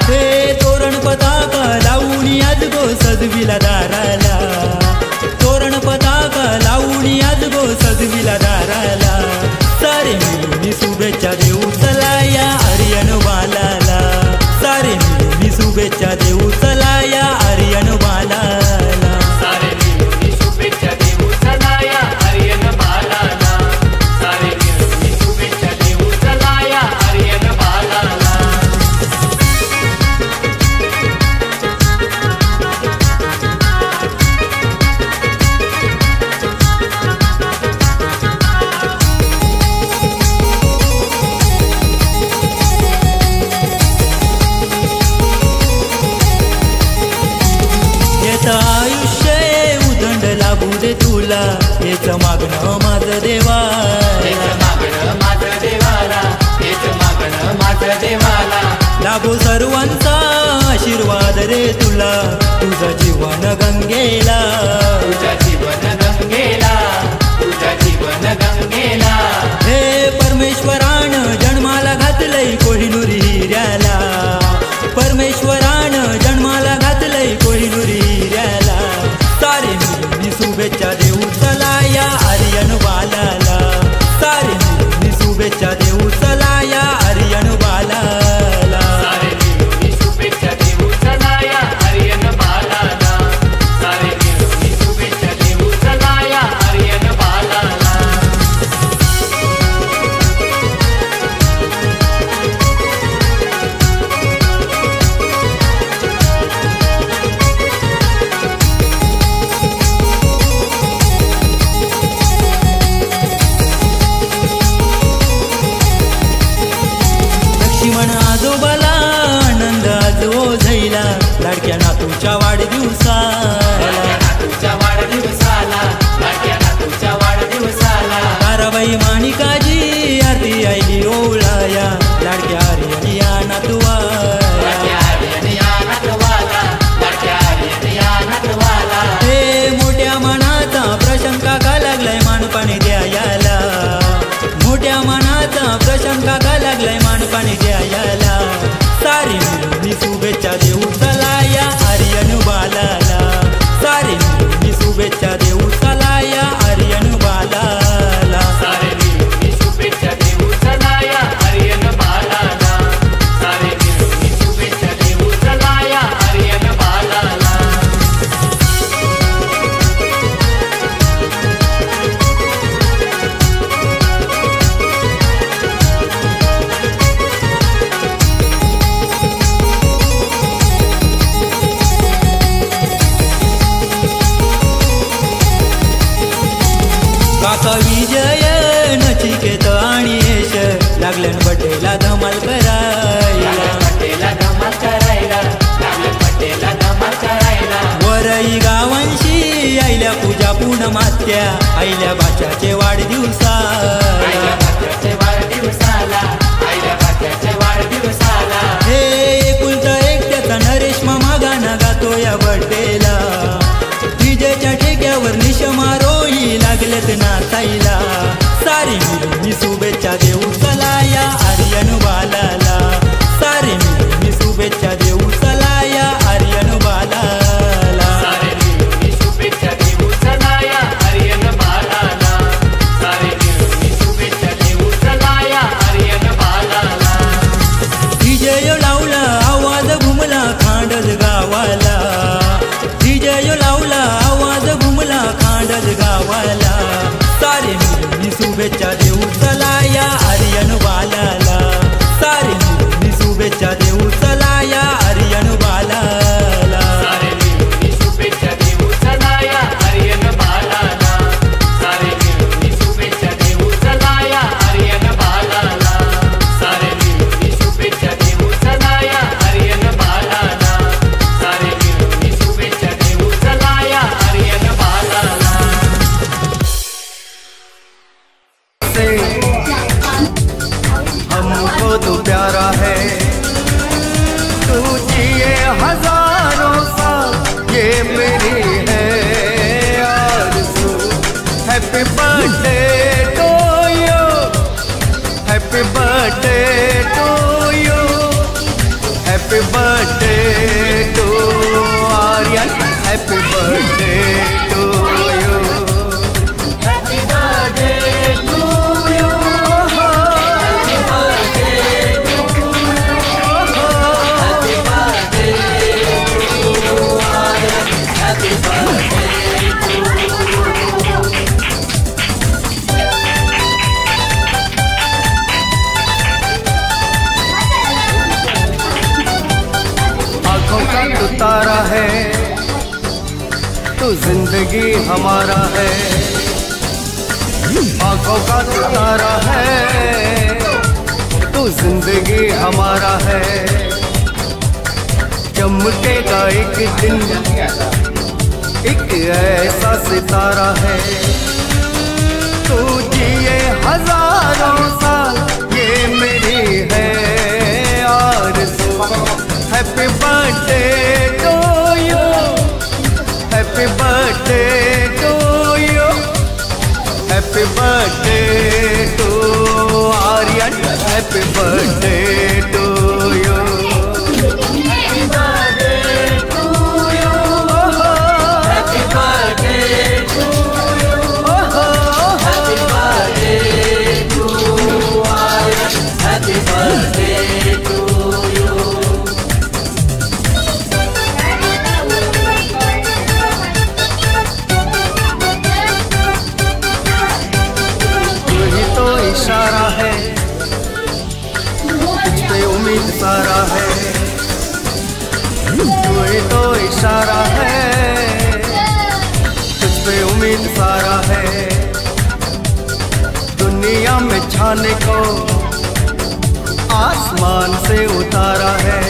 हे तोरण पताका लावून आज गो सजविला दाराला, तोरण पताका लावून आज गो सजविला दाराला, सारे मिळून शुभेच्छा देऊ चला या आर्यन बालाला, सारे मिळून शुभेच्छा देऊ चला या आर्यन बालाला, सारे मिळून शुभेच्छा देऊ चला या आर्यन बालाला, सारे मिळून शुभेच्छा देऊ चला या आर्यन बालाला. आयुष्य उदंड लागू दे तुला, हेच मागणं माझं देवाला, हेच मागणं माझं देवाला, हेच मागणं माझं देवाला. लाभो सर्वांचा आशीर्वाद रे तुला, तुझं जीवन गंगेला, तुझं जीवन गंगेला, तुझं जीवन गंगेला. हे परमेश्वरानं जन्माला घातलंय कोहिनूर हिऱ्याला, परमेश्वरानं जन्माला घातलंय कोहिनूर हिऱ्याला, सारे मिळून शुभेच्छा देऊ चला या आर्यन बालाला, सारे मिळून शुभेच्छा देऊ चला या आर्यन बालाला, सारे मिळून शुभेच्छा देऊ चला या आर्यन बालाला, सारे मिळून शुभेच्छा देऊ चला या आर्यन बालाला. लक्ष्मण आजोबाला आनंद आज ओझैला, लाडक्या नातूच्या वाढदिवसाला, तुझ्या वाढदिवसाला, तुझ्या वाढदिवसाला. ताराबाई माणिकाजी आरती आईली ओवळाया, लाडक्या आर्यन या नातवाला, हे मोठ्या मनाचा प्रशांत काका लागलाय मानपाणी द्यायला, मोठ्या मनाचा प्रशांत काका लागलाय मानपाणी द्यायला, सारे मिळून शुभेच्छा देऊ चला या आर्यन बालाला, सारे मिळून शुभेच्छा देऊ चला या आर्यन बालाला, सारे मिळून शुभेच्छा देऊ चला या आर्यन बालाला, सारे मिळून शुभेच्छा देऊ चला या आर्यन बालाला. काका विजय नचिकेत आणि यश लागल्यान बड्डेला धमाल करायला, पटेला धमाल करायला, पटेला धमाल करायला. वरई गावांशी आईल्या पूजा पूनमात्या, आईल्या बाच्याचे वाढदिवसाला, आईल्या बाच्याचे वाढदिवसाला, आईल्या बाच्याचे वाढदिवसाला. हे एकुलता एक त्याचा नरेश मामा गाणं गातो या बड्डेला, विजयच्या ठेक्यावर निशमारोही लागलेत नाचायला, सारे मिळून शुभेच्छा देऊ चला या आर्यन बालाला, सारे मिळून शुभेच्छा देऊ चला या आर्यन बालाला, सारे मिळून शुभेच्छा देऊ चला या आर्यन बालाला, सारे मिळून शुभेच्छा देऊ चला या आर्यन बालाला. विजय लावला आवाज घुमला खांडज गावाला, विजय लावला आवाज घुमला खांडज गावाला, सारे मिळून शुभेच्छा देऊ चला या आर्यन बालाला, सारे मिळून शुभेच्छा देऊ चला या आर्यन बालाला, सारे मिळून शुभेच्छा देऊ चला या आर्यन बालाला, सारे मिळून शुभेच्छा देऊ चला या आर्यन बालाला, सारे मिळून शुभेच्छा देऊ चला या आर्यन बालाला, सारे मिळून शुभेच्छा देऊ चला या आर्यन बालाला. हमको तो प्यारा है तू जिए हजारों साल, ये मेरी है आरज़ू. Happy birthday to you, happy birthday to you, happy birthday to Aryan, happy birthday to you. Happy birthday to you. Happy birthday to you. Happy birthday to Aryan. Happy birthday to you. आँखों का तू तारा है, तू जिंदगी हमारा है। आँखों का तू तारा है, तू जिंदगी हमारा है। चमकेगा एक दिन एक ऐसा सितारा है, तू जिए हजारों साल ये मेरी है आरज़ू। Happy birthday to you, happy birthday to you, happy birthday to Aryan, happy birthday to you. Happy birthday to you. Happy birthday to you. Happy birthday to Aryan. Happy birthday to you. तू ही तो इशारा है, तुझ पे उम्मीद सारा है। तू ही तो इशारा है, तुझ पे उम्मीद सारा है। दुनिया में छाने को आसमान से उतारा है।